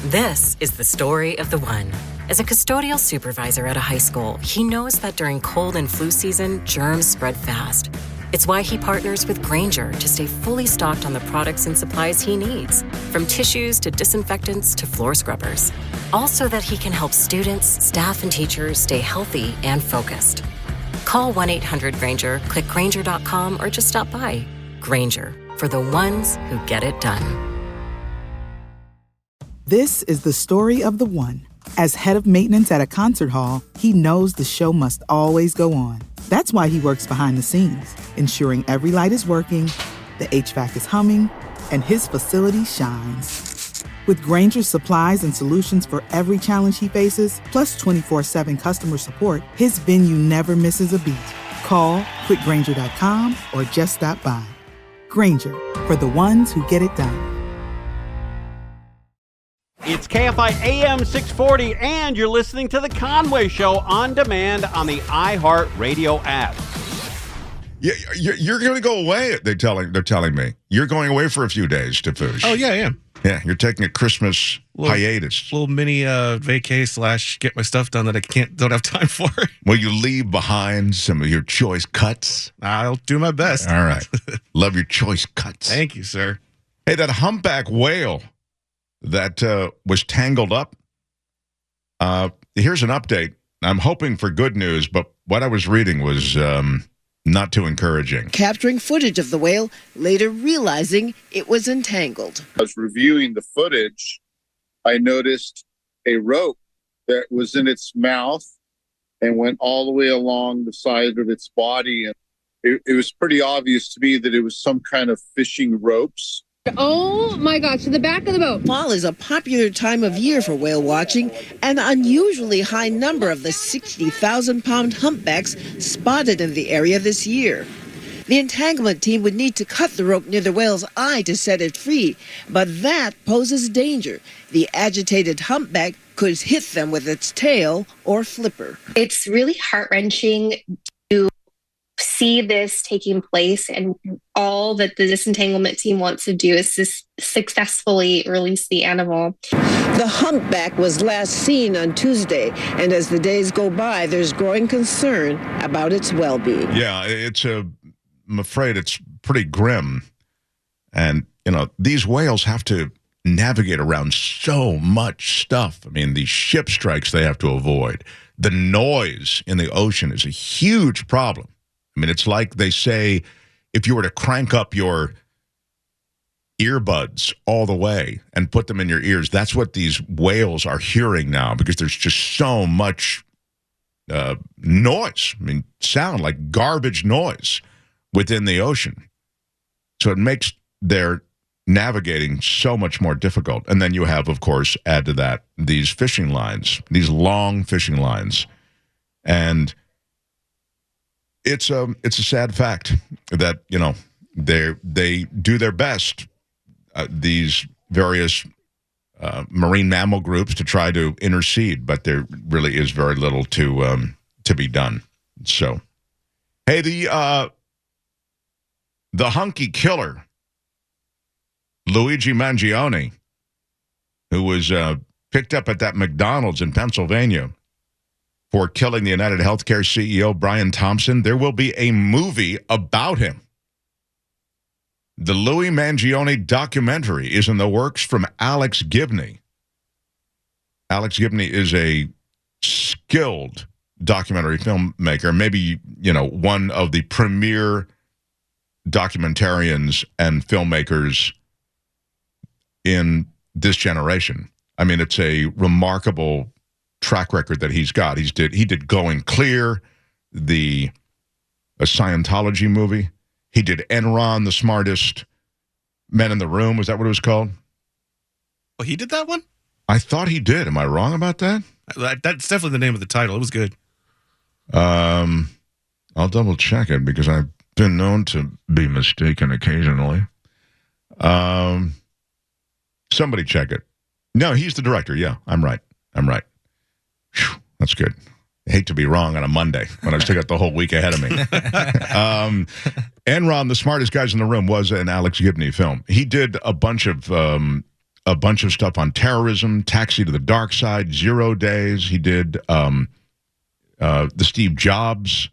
This is the story of the one. As a custodial supervisor at a high school, he knows that during cold and flu season, germs spread fast. It's why he partners with Grainger to stay fully stocked on the products and supplies he needs, from tissues to disinfectants to floor scrubbers. Also that he can help students, staff, and teachers stay healthy and focused. Call 1-800-GRAINGER, click Grainger.com, or just stop by. Grainger, for the ones who get it done. This is the story of the one. As head of maintenance at a concert hall, he knows the show must always go on. That's why he works behind the scenes, ensuring every light is working, the HVAC is humming, and his facility shines. With Grainger's supplies and solutions for every challenge he faces, plus 24/7 customer support, his venue never misses a beat. Call quickgrainger.com or just stop by. Grainger, for the ones who get it done. It's KFI AM 640, and you're listening to The Conway Show on demand on the iHeartRadio app. Yeah, you're going to go away. They're telling me you're going away for a few days to Foosh. Oh yeah, I am. Yeah, you're taking a Christmas hiatus. Little mini vacay / get my stuff done that I don't have time for. Will you leave behind some of your choice cuts? I'll do my best. All right. Love your choice cuts. Thank you, sir. Hey, that humpback whale that was tangled up. Here's an update. I'm hoping for good news, but what I was reading was not too encouraging. Capturing footage of the whale, later realizing it was entangled. I was reviewing the footage. I noticed a rope that was in its mouth and went all the way along the side of its body. And it was pretty obvious to me that it was some kind of fishing ropes. Oh my gosh, to the back of the boat. Fall is a popular time of year for whale watching. An unusually high number of the 60,000-pound humpbacks spotted in the area this year. The entanglement team would need to cut the rope near the whale's eye to set it free, but that poses danger. The agitated humpback could hit them with its tail or flipper. It's really heart-wrenching to see this taking place, and all that the disentanglement team wants to do is to successfully release the animal. The humpback was last seen on Tuesday, and as the days go by, there's growing concern about its well-being. Yeah, I'm afraid it's pretty grim. And, these whales have to navigate around so much stuff. I mean, these ship strikes they have to avoid. The noise in the ocean is a huge problem. I mean, it's like they say, if you were to crank up your earbuds all the way and put them in your ears, that's what these whales are hearing now, because there's just so much noise. I mean, sound like garbage noise within the ocean. So it makes their navigating so much more difficult. And then you have, of course, add to that, these fishing lines, these long fishing lines. And it's a sad fact that, they do their best, these various marine mammal groups, to try to intercede, but there really is very little to be done. So, hey, the hunky killer, Luigi Mangione, who was picked up at that McDonald's in Pennsylvania for killing the United Healthcare CEO, Brian Thompson, there will be a movie about him. The Luigi Mangione Documentary is in the works from Alex Gibney. Alex Gibney is a skilled documentary filmmaker, maybe, one of the premier documentarians and filmmakers in this generation. I mean, it's a remarkable track record that he's got. He did Going Clear, a Scientology movie. He did Enron, the Smartest Men in the Room. Was that what it was called? Oh, he did that one? I thought he did. Am I wrong about that? That's definitely the name of the title. It was good. I'll double check it, because I've been known to be mistaken occasionally. Somebody check it. No, he's the director. Yeah, I'm right. Whew, that's good. I hate to be wrong on a Monday when I've still got the whole week ahead of me. Enron, the Smartest Guys in the Room, was an Alex Gibney film. He did a bunch of a bunch of stuff on terrorism, Taxi to the Dark Side, 0 Days. He did the Steve Jobs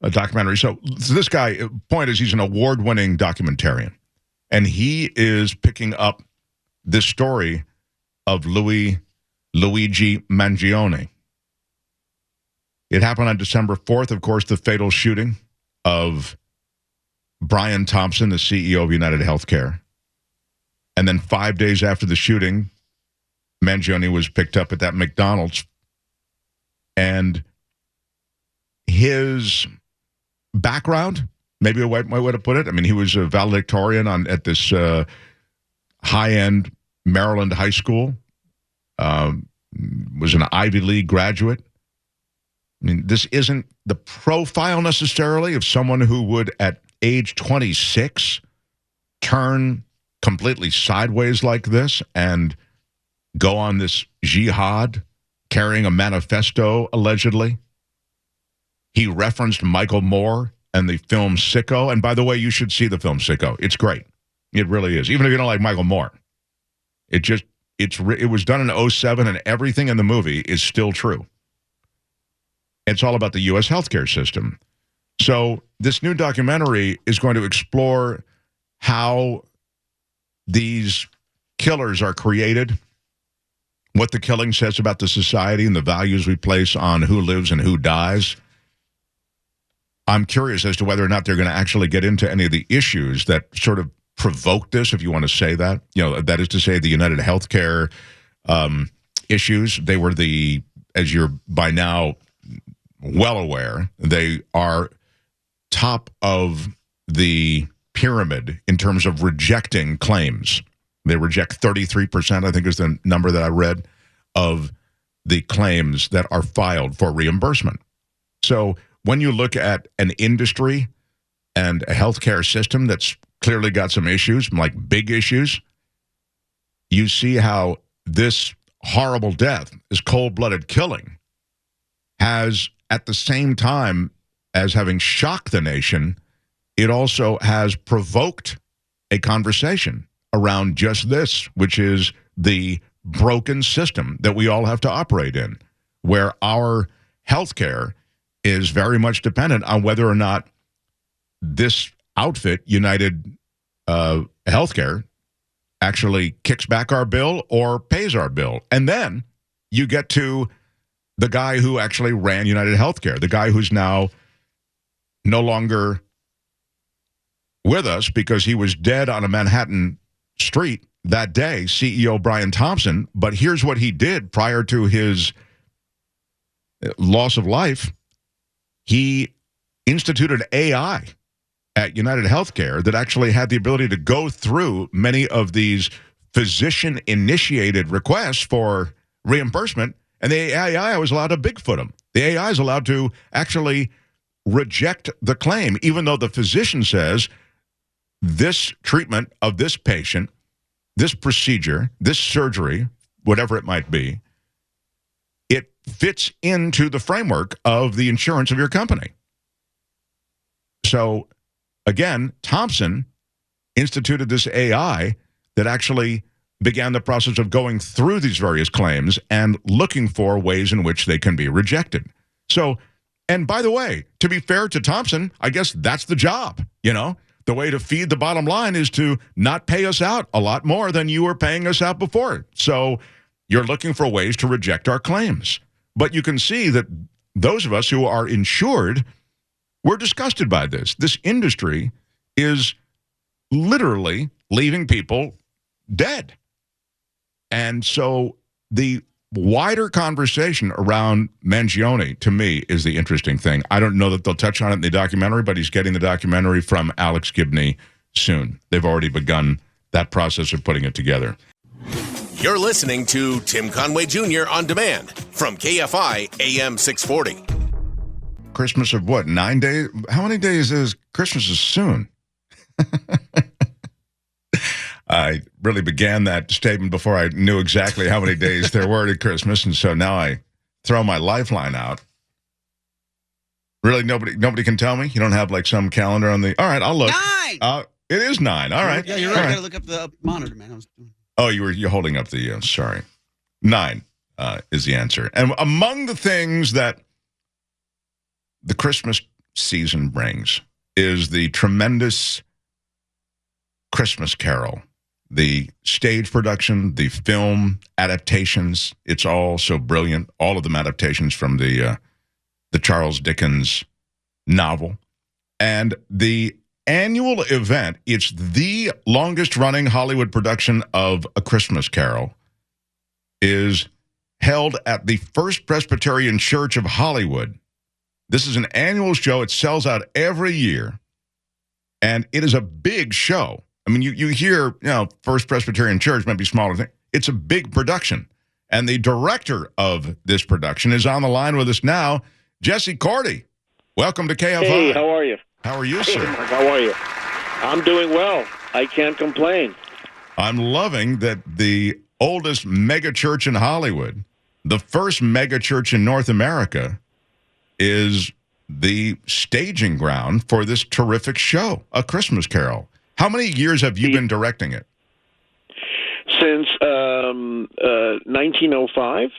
documentary. So this guy, point is, he's an award-winning documentarian. And he is picking up this story of Luigi Mangione. It happened on December 4th, of course, the fatal shooting of Brian Thompson, the CEO of United Healthcare. And then 5 days after the shooting, Mangione was picked up at that McDonald's. And his background, maybe a way to put it, I mean, he was a valedictorian at this high-end Maryland high school, was an Ivy League graduate. I mean, this isn't the profile necessarily of someone who would, at age 26, turn completely sideways like this and go on this jihad, carrying a manifesto, allegedly. He referenced Michael Moore and the film Sicko. And by the way, you should see the film Sicko. It's great. It really is. Even if you don't like Michael Moore. It was done in 2007, and everything in the movie is still true. It's all about the U.S. healthcare system. So this new documentary is going to explore how these killers are created, what the killing says about the society and the values we place on who lives and who dies. I'm curious as to whether or not they're going to actually get into any of the issues that sort of provoked this, if you want to say that. You know, that is to say the United Healthcare issues. They were as you're by now well aware, they are top of the pyramid in terms of rejecting claims. They reject 33%, I think is the number that I read, of the claims that are filed for reimbursement. So when you look at an industry and a healthcare system that's clearly got some issues, like big issues, you see how this horrible death, this cold-blooded killing, has, at the same time as having shocked the nation, it also has provoked a conversation around just this, which is the broken system that we all have to operate in, where our healthcare is very much dependent on whether or not this outfit, United Healthcare, actually kicks back our bill or pays our bill. And then you get to the guy who actually ran United Healthcare, the guy who's now no longer with us because he was dead on a Manhattan street that day, CEO Brian Thompson. But here's what he did prior to his loss of life. He instituted AI at United Healthcare that actually had the ability to go through many of these physician-initiated requests for reimbursement, and the AI was allowed to Bigfoot them. The AI is allowed to actually reject the claim, even though the physician says this treatment of this patient, this procedure, this surgery, whatever it might be, it fits into the framework of the insurance of your company. So, again, Thompson instituted this AI that actually began the process of going through these various claims and looking for ways in which they can be rejected. So, and by the way, to be fair to Thompson, I guess that's the job, you know? The way to feed the bottom line is to not pay us out a lot more than you were paying us out before. So you're looking for ways to reject our claims. But you can see that those of us who are insured, we're disgusted by this. This industry is literally leaving people dead. And so the wider conversation around Mangione, to me, is the interesting thing. I don't know that they'll touch on it in the documentary, but he's getting the documentary from Alex Gibney soon. They've already begun that process of putting it together. You're listening to Tim Conway Jr. On Demand from KFI AM 640. Christmas of what, 9 days? How many days is Christmas? Is soon. I really began that statement before I knew exactly how many days there were to Christmas, and so now I throw my lifeline out. Really, nobody can tell me? You don't have like some calendar on the... All right, I'll look. 9! It is 9. All right. Yeah, you're right. I got to look up the monitor, man. Oh, you're holding up the, sorry. 9 is the answer. And among the things that the Christmas season brings is the tremendous Christmas Carol, the stage production, the film adaptations. It's all so brilliant. All of them adaptations from the Charles Dickens novel. And the annual event, it's the longest running Hollywood production of A Christmas Carol, is held at the First Presbyterian Church of Hollywood. This is an annual show. It sells out every year, and it is a big show. I mean, you hear, First Presbyterian Church might be smaller thing. It's a big production, and the director of this production is on the line with us now, Jesse Corti. Welcome to KFI. Hey, how are you? How are you, sir? Mark, how are you? I'm doing well. I can't complain. I'm loving that the oldest mega church in Hollywood, the first mega church in North America, is the staging ground for this terrific show, A Christmas Carol. How many years have you been directing it? Since 1905.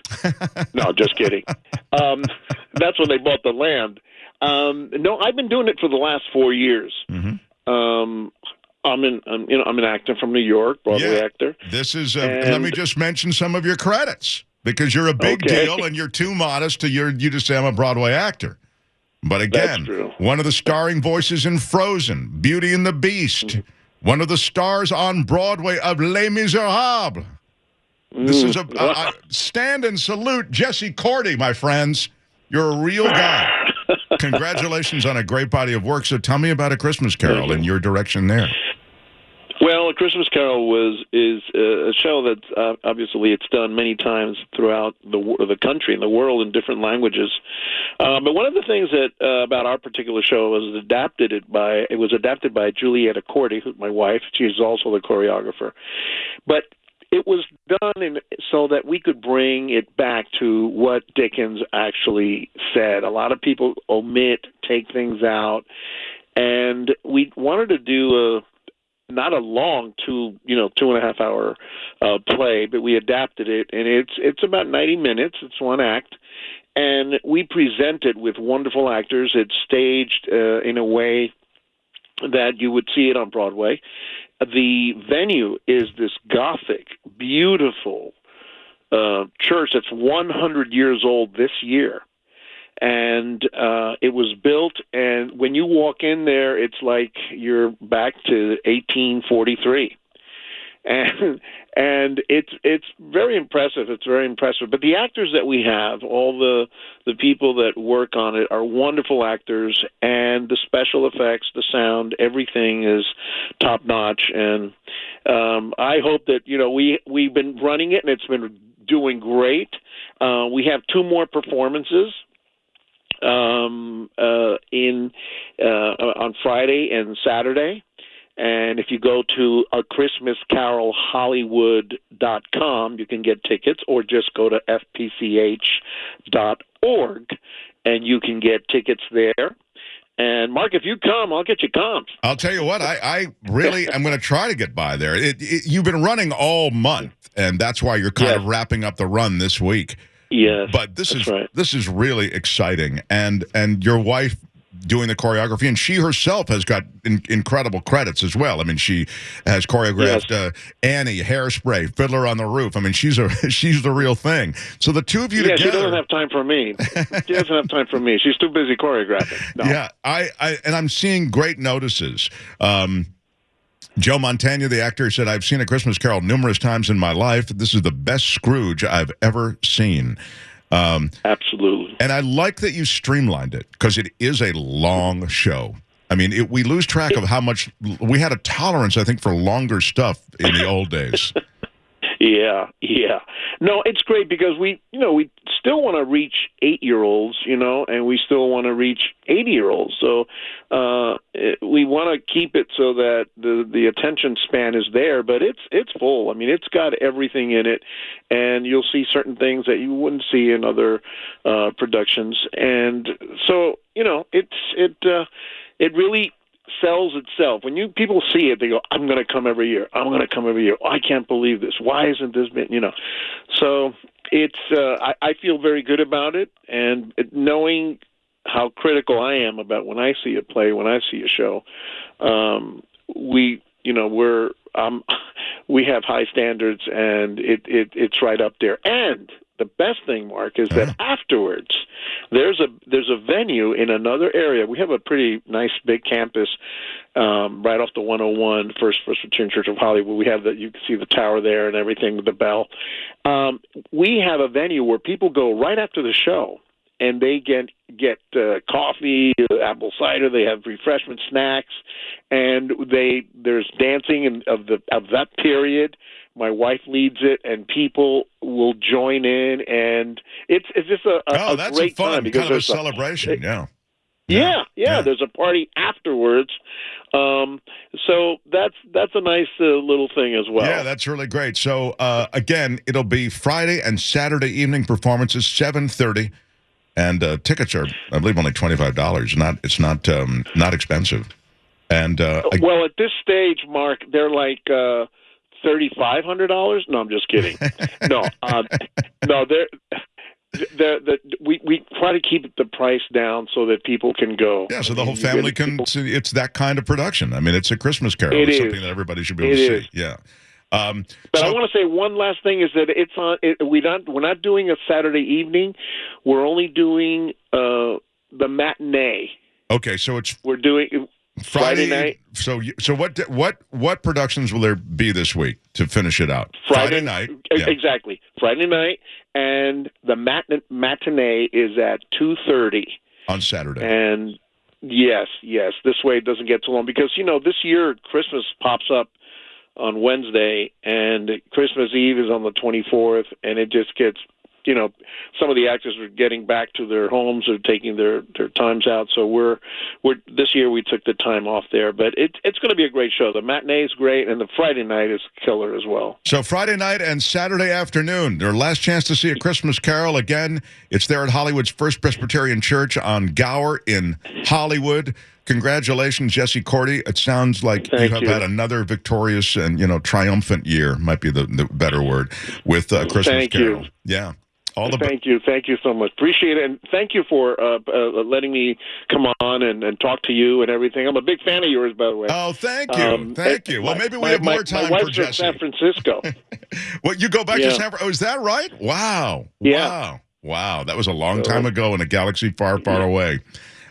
No, just kidding. That's when they bought the land. No, I've been doing it for the last 4 years. Mm-hmm. I'm an actor from New York, Broadway actor. This is. Let me just mention some of your credits, because you're a big deal and you're too modest to you to say I'm a Broadway actor. But again, one of the starring voices in Frozen, Beauty and the Beast, one of the stars on Broadway of Les Miserables. This is a stand and salute Jesse Corti, my friends. You're a real guy. Congratulations on a great body of work. So tell me about A Christmas Carol and your direction there. Well, A Christmas Carol is a show that obviously it's done many times throughout the country and the world in different languages. But one of the things that about our particular show was adapted by Julietta Corti, who's my wife. She's also the choreographer. But it was done so that we could bring it back to what Dickens actually said. A lot of people take things out, and we wanted to do not a long 2.5 hour play, but we adapted it, and it's about 90 minutes. It's one act, and we present it with wonderful actors. It's staged in a way that you would see it on Broadway. The venue is this Gothic, beautiful church that's 100 years old this year. And it was built, and when you walk in there, it's like you're back to 1843. And it's very impressive. It's very impressive. But the actors that we have, all the people that work on it, are wonderful actors, and the special effects, the sound, everything is top notch. And I hope that we've been running it, and it's been doing great. We have 2 more performances on Friday and Saturday. And if you go to achristmascarolhollywood.com, you can get tickets, or just go to fpch.org, and you can get tickets there. And, Mark, if you come, I'll get you comps. I'll tell you what, I really am going to try to get by there. You've been running all month, and that's why you're kind of wrapping up the run this week. Yes, but this is really exciting, and your wife doing the choreography, and she herself has got incredible credits as well. I mean, she has choreographed Annie, Hairspray, Fiddler on the Roof. I mean, she's the real thing. So the two of you together. She doesn't have time for me. She doesn't have time for me. She's too busy choreographing. No. Yeah, and I'm seeing great notices. Joe Montana, the actor, said, "I've seen A Christmas Carol numerous times in my life. This is the best Scrooge I've ever seen." Absolutely. And I like that you streamlined it, because it is a long show. I mean, we lose track of how much we had a tolerance, I think, for longer stuff in the old days. Yeah. No, it's great because we still want to reach 8-year-olds, and we still want to reach 80-year-olds. So we want to keep it so that the attention span is there, but it's full. I mean, it's got everything in it, and you'll see certain things that you wouldn't see in other productions. And so, it really sells itself. When people see it, they go, "I'm going to come every year. I'm going to come every year. Oh, I can't believe this. Why isn't this been?" So it's I feel very good about it, and knowing how critical I am about when I see a play, when I see a show, we have high standards, and it's right up there. And the best thing, Mark, is that afterwards there's a venue in another area. We have a pretty nice big campus right off the 101, First Presbyterian Church of Hollywood. We have you can see the tower there and everything with the bell. We have a venue where people go right after the show, and they get coffee, apple cider. They have refreshment snacks, and there's dancing of that period. My wife leads it, and people will join in, and it's just a that's great fun time because kind of a celebration. Yeah. There's a party afterwards, so that's a nice little thing as well. Yeah, that's really great. So again, it'll be Friday and Saturday evening performances, 7:30. And tickets are, I believe, only $25. It's not expensive. And well, at this stage, Mark, they're like $3,500. No, I'm just kidding. No, we try to keep the price down so that people can go. Yeah, so the whole family can see. It's that kind of production. I mean, it's a Christmas Carol. It's something that everybody should be able to see. Yeah. But I want to say one last thing is that it's on. We're not doing a Saturday evening. We're only doing the matinee. Okay, so we're doing Friday night. So what productions will there be this week to finish it out? Friday night. Exactly. Friday night, and the matinee is at 2:30 on Saturday. And yes, this way it doesn't get too long because this year Christmas pops up on Wednesday, and Christmas Eve is on the 24th, and it just gets, some of the actors are getting back to their homes or taking their times out. So we're this year we took the time off there, but it's going to be a great show. The matinee is great, and the Friday night is killer as well. So Friday night and Saturday afternoon, their last chance to see A Christmas Carol. Again, it's there at Hollywood's First Presbyterian Church on Gower in Hollywood. Congratulations, Jesse Corti. It sounds like you have had another victorious and triumphant year, might be the better word, with Christmas Carol. Yeah. Thank you so much. Appreciate it, and thank you for letting me come on and talk to you and everything. I'm a big fan of yours, by the way. Oh, thank you. Thank you. Well, maybe we have more time for Jesse. My wife's from San Francisco. Well, you go back to San Francisco? Oh, is that right? Wow. Yeah. Wow. That was a long time ago in a galaxy far, far away.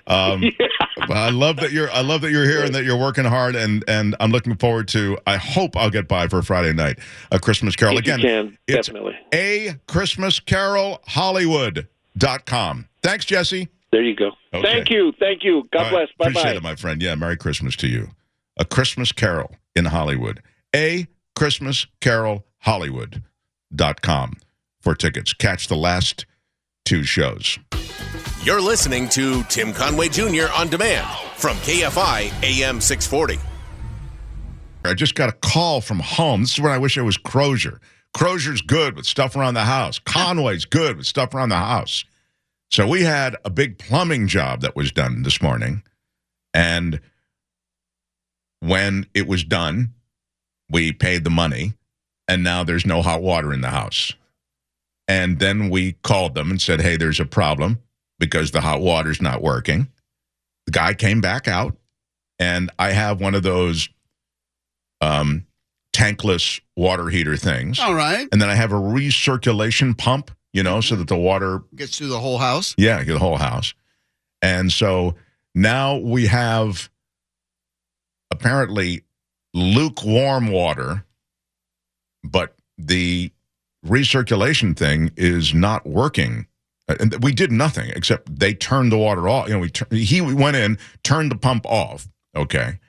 I love that you're here and that you're working hard, and I'm looking forward to. I hope I'll get by for Friday night. A Christmas Carol. Again, you can, definitely. It's achristmascarolhollywood.com. Thanks, Jesse. There you go. Okay. Thank you. God bless. Bye-bye. Appreciate it, my friend. Yeah, Merry Christmas to you. A Christmas Carol in Hollywood. achristmascarolhollywood.com for tickets. Catch the last two shows. You're listening to Tim Conway Jr. on demand from KFI AM 640. I just got a call from home. This is when I wish I was Crozier. Crozier's good with stuff around the house. Conway's good with stuff around the house. So we had a big plumbing job that was done this morning. And when it was done, we paid the money. And now there's no hot water in the house. And then we called them and said, hey, there's a problem, because the hot water's not working. The guy came back out, and I have one of those tankless water heater things. All right. And then I have a recirculation pump, so that the water gets through the whole house. Yeah, the whole house. And so now we have apparently lukewarm water, but the recirculation thing is not working. And we did nothing except they turned the water off. He went in, turned the pump off. Okay.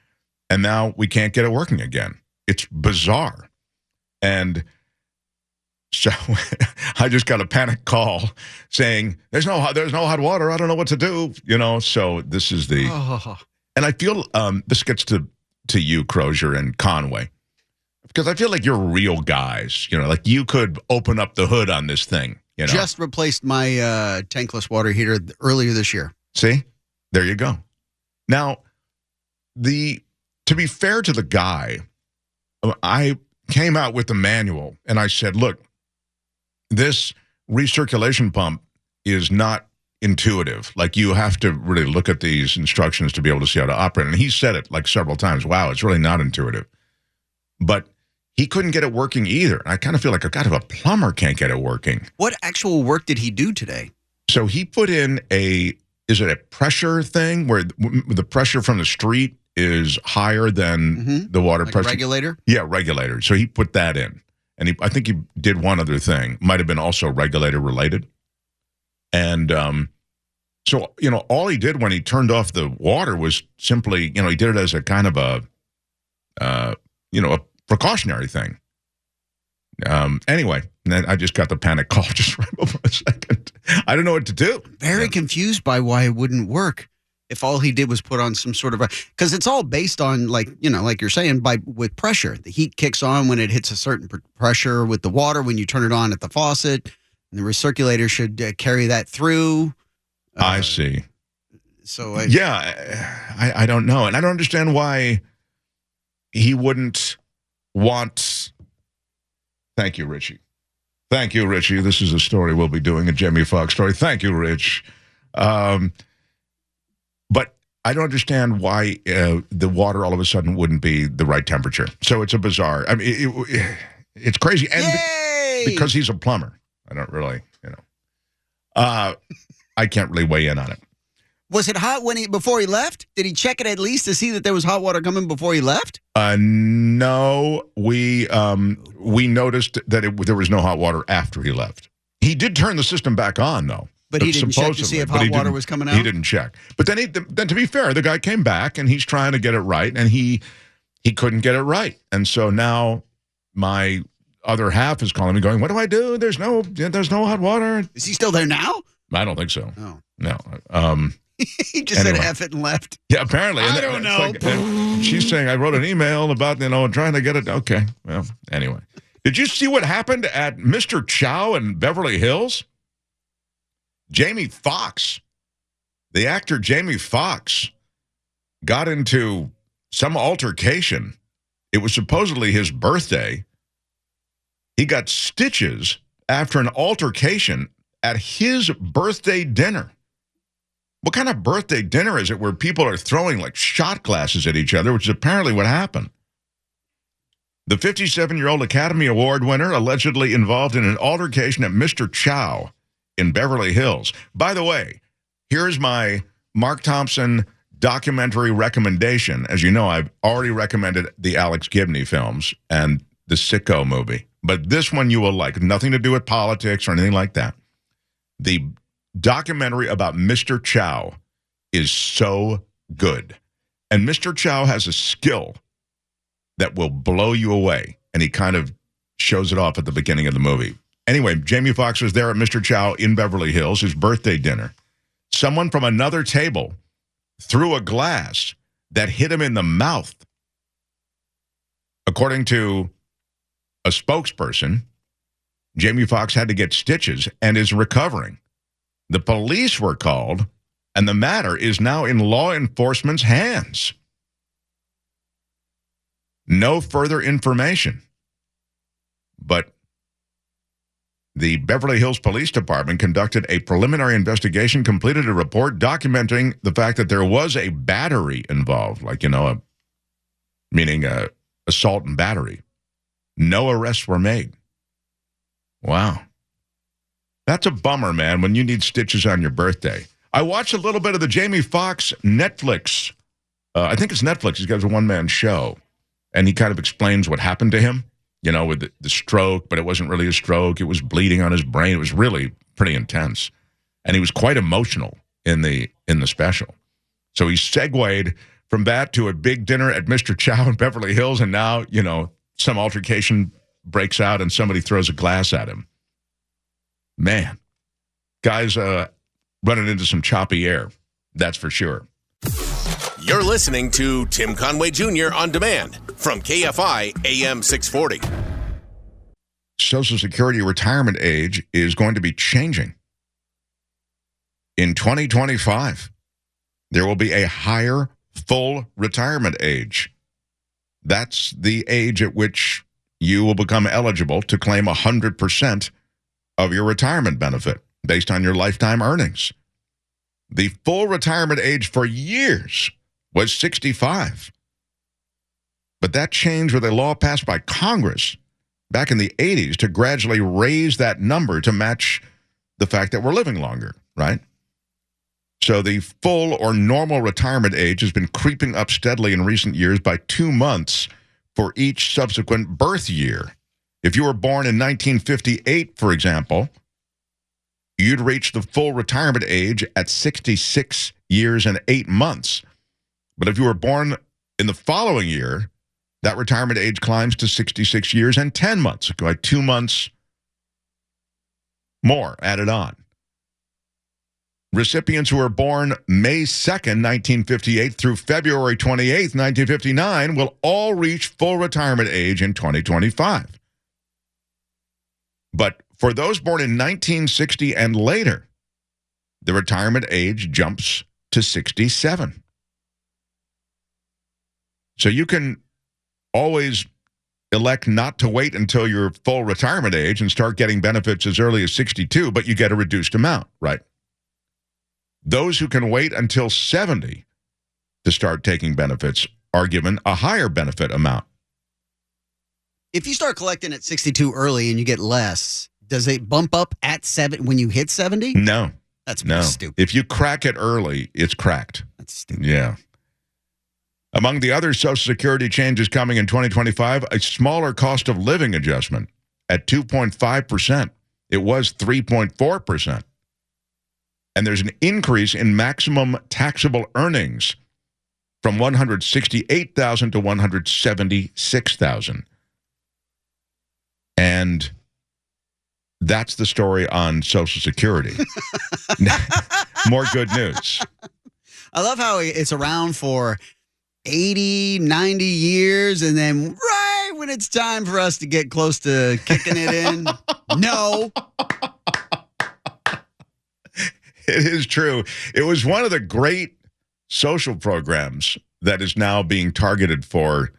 And now we can't get it working again. It's bizarre. And so I just got a panic call saying, there's no hot water. I don't know what to do. So this is and I feel this gets to you, Crozier and Conway, because I feel like you're real guys, like you could open up the hood on this thing. Just replaced my tankless water heater earlier this year. See? There you go. Now, to be fair to the guy, I came out with the manual and I said, look, this recirculation pump is not intuitive. Like, you have to really look at these instructions to be able to see how to operate. And he said it like several times. Wow, it's really not intuitive. But he couldn't get it working either. I kind of feel like, God, if a plumber can't get it working. What actual work did he do today? So he put in is it a pressure thing where the pressure from the street is higher than the water like pressure? Regulator? Yeah, regulator. So he put that in. And I think he did one other thing. Might have been also regulator related. And so, all he did when he turned off the water was simply, he did it as a kind of a precautionary thing. Anyway, and then I just got the panic call just right before a second. I don't know what to do. Very confused by why it wouldn't work if all he did was put on some sort of because it's all based on like you're saying with pressure. The heat kicks on when it hits a certain pressure with the water when you turn it on at the faucet, and the recirculator should carry that through. I see. So I don't know, and I don't understand why he wouldn't want. Thank you, Richie. Thank you, Richie. This is a story we'll be doing, a Jamie Foxx story. Thank you, Rich. But I don't understand why the water all of a sudden wouldn't be the right temperature. So it's a bizarre. I mean, it's crazy. And because he's a plumber, I don't really, I can't really weigh in on it. Was it hot before he left? Did he check it at least to see that there was hot water coming before he left? No, we noticed that there was no hot water after he left. He did turn the system back on, though. But he didn't check to see if hot water was coming out? He didn't check. But then to be fair, the guy came back, and he's trying to get it right, and he couldn't get it right. And so now my other half is calling me going, what do I do? There's no hot water. Is he still there now? I don't think so. Oh. No. He just said F it and left. Yeah, apparently. I don't know. She's saying, I wrote an email about, trying to get it. Okay. Well, anyway. Did you see what happened at Mr. Chow in Beverly Hills? Jamie Foxx, the actor Jamie Foxx, got into some altercation. It was supposedly his birthday. He got stitches after an altercation at his birthday dinner. What kind of birthday dinner is it where people are throwing like shot glasses at each other, which is apparently what happened? The 57-year-old Academy Award winner allegedly involved in an altercation at Mr. Chow in Beverly Hills. By the way, here's my Mark Thompson documentary recommendation. As you know, I've already recommended the Alex Gibney films and the Sicko movie. But this one you will like. Nothing to do with politics or anything like that. The documentary about Mr. Chow is so good. And Mr. Chow has a skill that will blow you away. And he kind of shows it off at the beginning of the movie. Anyway, Jamie Foxx was there at Mr. Chow in Beverly Hills, his birthday dinner. Someone from another table threw a glass that hit him in the mouth. According to a spokesperson, Jamie Foxx had to get stitches and is recovering. The police were called, and the matter is now in law enforcement's hands. No further information. But the Beverly Hills Police Department conducted a preliminary investigation, completed a report documenting the fact that there was a battery involved, meaning assault and battery. No arrests were made. Wow. That's a bummer, man, when you need stitches on your birthday. I watched a little bit of the Jamie Foxx Netflix. I think it's Netflix. He's got a one-man show. And he kind of explains what happened to him, with the stroke, but it wasn't really a stroke. It was bleeding on his brain. It was really pretty intense. And he was quite emotional in the special. So he segued from that to a big dinner at Mr. Chow in Beverly Hills. And now, some altercation breaks out and somebody throws a glass at him. Man, guys running into some choppy air, that's for sure. You're listening to Tim Conway Jr. On Demand from KFI AM 640. Social Security retirement age is going to be changing. In 2025, there will be a higher full retirement age. That's the age at which you will become eligible to claim 100% of your retirement benefit based on your lifetime earnings. The full retirement age for years was 65. But that changed with a law passed by Congress back in the 80s to gradually raise that number to match the fact that we're living longer, right? So the full or normal retirement age has been creeping up steadily in recent years by 2 months for each subsequent birth year. If you were born in 1958, for example, you'd reach the full retirement age at 66 years and 8 months. But if you were born in the following year, that retirement age climbs to 66 years and 10 months, like 2 months more added on. Recipients who were born May 2nd, 1958 through February 28th, 1959 will all reach full retirement age in 2025. But for those born in 1960 and later, the retirement age jumps to 67. So you can always elect not to wait until your full retirement age and start getting benefits as early as 62, but you get a reduced amount, right? Those who can wait until 70 to start taking benefits are given a higher benefit amount. If you start collecting at 62 early and you get less, does it bump up at 7 when you hit 70? No. That's pretty stupid. If you crack it early, it's cracked. That's stupid. Yeah. Among the other Social Security changes coming in 2025, a smaller cost of living adjustment at 2.5%. It was 3.4%. And there's an increase in maximum taxable earnings from $168,000 to $176,000. And that's the story on Social Security. More good news. I love how it's around for 80, 90 years, and then right when it's time for us to get close to kicking it in, no. It is true. It was one of the great social programs that is now being targeted for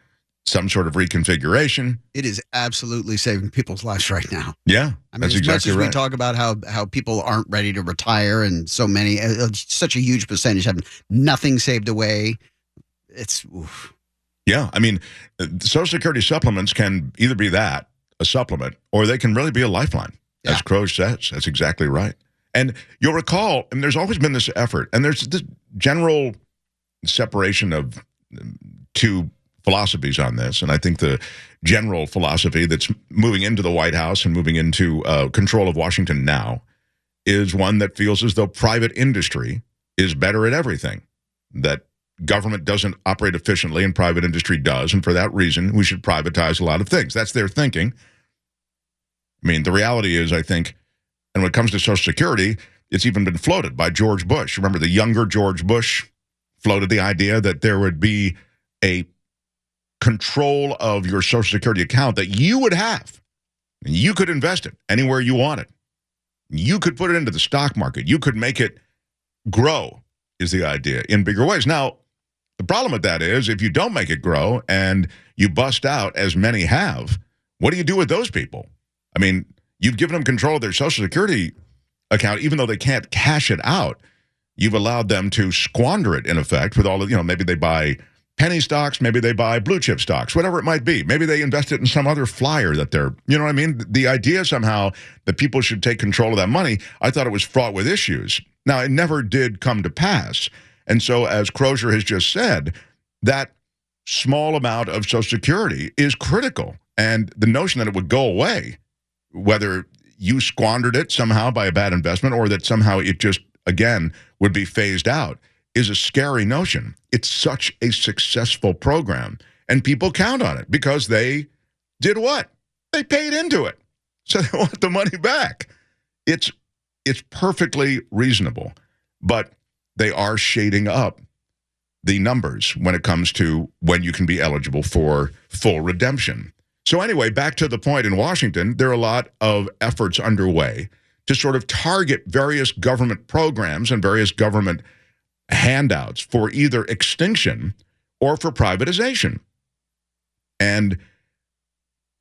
some sort of reconfiguration. It is absolutely saving people's lives right now. Yeah, I mean, that's as exactly much as right. we talk about how people aren't ready to retire and so many, such a huge percentage have nothing saved away. It's oof. Yeah, I mean, Social Security supplements can either be that, a supplement, or they can really be a lifeline, as Crowe says. That's exactly right. And you'll recall, and there's always been this effort, and there's this general separation of two philosophies on this, and I think the general philosophy that's moving into the White House and moving into control of Washington now is one that feels as though private industry is better at everything, that government doesn't operate efficiently and private industry does, and for that reason, we should privatize a lot of things. That's their thinking. I mean, the reality is, I think, and when it comes to Social Security, it's even been floated by George Bush. Remember, the younger George Bush floated the idea that there would be a control of your Social Security account that you would have. And you could invest it anywhere you wanted. You could put it into the stock market. You could make it grow, is the idea, in bigger ways. Now, the problem with that is if you don't make it grow and you bust out, as many have, what do you do with those people? I mean, you've given them control of their Social Security account, even though they can't cash it out. You've allowed them to squander it, in effect, with all of, maybe they buy penny stocks, maybe they buy blue chip stocks, whatever it might be. Maybe they invest it in some other flyer that they're, you know what I mean? The idea somehow that people should take control of that money, I thought it was fraught with issues. Now, it never did come to pass. And so, as Crozier has just said, that small amount of Social Security is critical. And the notion that it would go away, whether you squandered it somehow by a bad investment or that somehow it just, again, would be phased out, is a scary notion. It's such a successful program, and people count on it because they did what? They paid into it. So they want the money back. It's perfectly reasonable, but they are shading up the numbers when it comes to when you can be eligible for full redemption. So anyway, back to the point in Washington, there are a lot of efforts underway to sort of target various government programs and various government handouts for either extinction or for privatization. And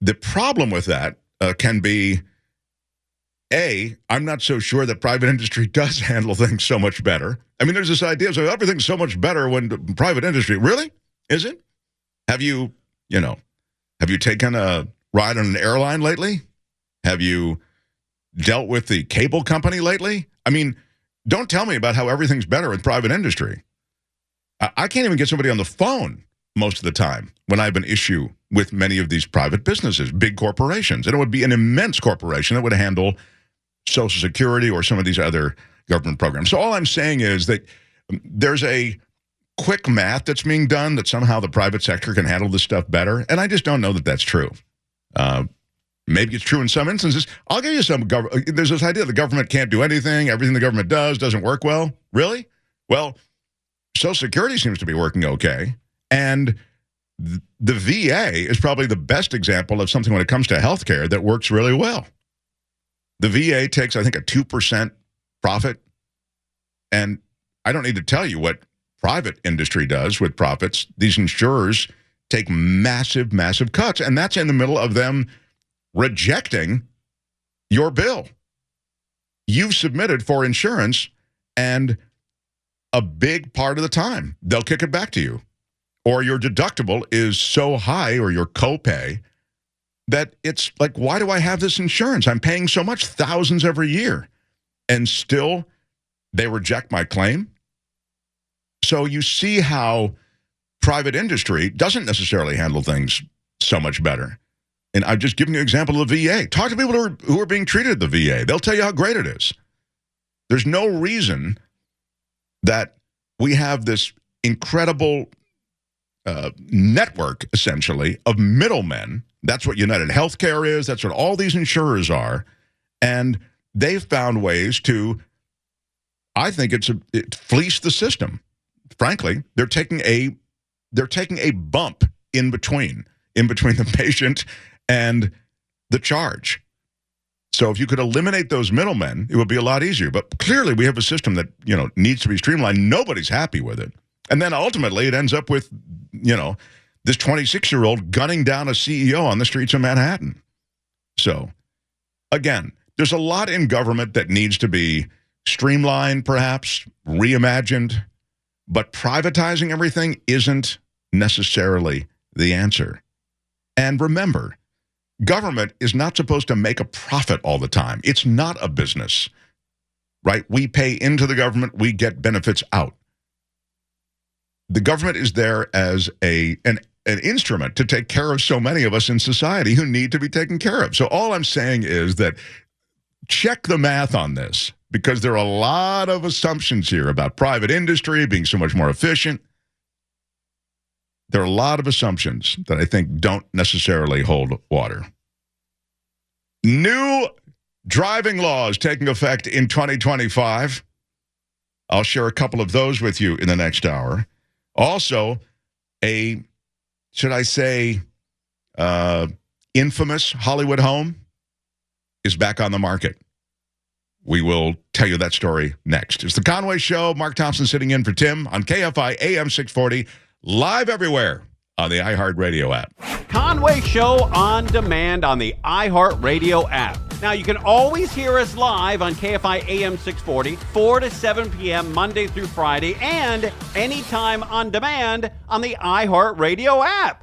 the problem with that can be, A, I'm not so sure that private industry does handle things so much better. I mean, there's this idea of everything's so much better when private industry. Really? Is it? Have you taken a ride on an airline lately? Have you dealt with the cable company lately? I mean, don't tell me about how everything's better with private industry. I can't even get somebody on the phone most of the time when I have an issue with many of these private businesses, big corporations. And it would be an immense corporation that would handle Social Security or some of these other government programs. So all I'm saying is that there's a quick math that's being done that somehow the private sector can handle this stuff better. And I just don't know that that's true. Maybe it's true in some instances. I'll give you some. There's this idea the government can't do anything. Everything the government does doesn't work well. Really? Well, Social Security seems to be working okay. And the VA is probably the best example of something when it comes to healthcare that works really well. The VA takes, I think, a 2% profit. And I don't need to tell you what private industry does with profits. These insurers take massive, massive cuts. And that's in the middle of them rejecting your bill. You've submitted for insurance, and a big part of the time, they'll kick it back to you. Or your deductible is so high, or your copay, that it's like, why do I have this insurance? I'm paying so much, thousands every year. And still, they reject my claim. So you see how private industry doesn't necessarily handle things so much better. And I've just given you an example of the VA. Talk to people who are being treated at the VA. They'll tell you how great it is. There's no reason that we have this incredible network, essentially, of middlemen. That's what United Healthcare is. That's what all these insurers are. And they've found ways to, I think it fleece the system. Frankly, they're taking a bump in between the patient and the charge. So if you could eliminate those middlemen, it would be a lot easier. But clearly we have a system that, needs to be streamlined. Nobody's happy with it. And then ultimately it ends up with, this 26-year-old gunning down a CEO on the streets of Manhattan. So, again, there's a lot in government that needs to be streamlined, perhaps, reimagined. But privatizing everything isn't necessarily the answer. And remember, government is not supposed to make a profit all the time. It's not a business, right? We pay into the government, we get benefits out. The government is there as an instrument to take care of so many of us in society who need to be taken care of. So all I'm saying is that check the math on this, because there are a lot of assumptions here about private industry being so much more efficient. There are a lot of assumptions that I think don't necessarily hold water. New driving laws taking effect in 2025. I'll share a couple of those with you in the next hour. Also, infamous Hollywood home is back on the market. We will tell you that story next. It's the Conway Show. Mark Thompson sitting in for Tim on KFI AM 640, live everywhere on the iHeartRadio app. Conway Show on demand on the iHeartRadio app. Now, you can always hear us live on KFI AM 640, 4 to 7 p.m. Monday through Friday, and anytime on demand on the iHeartRadio app.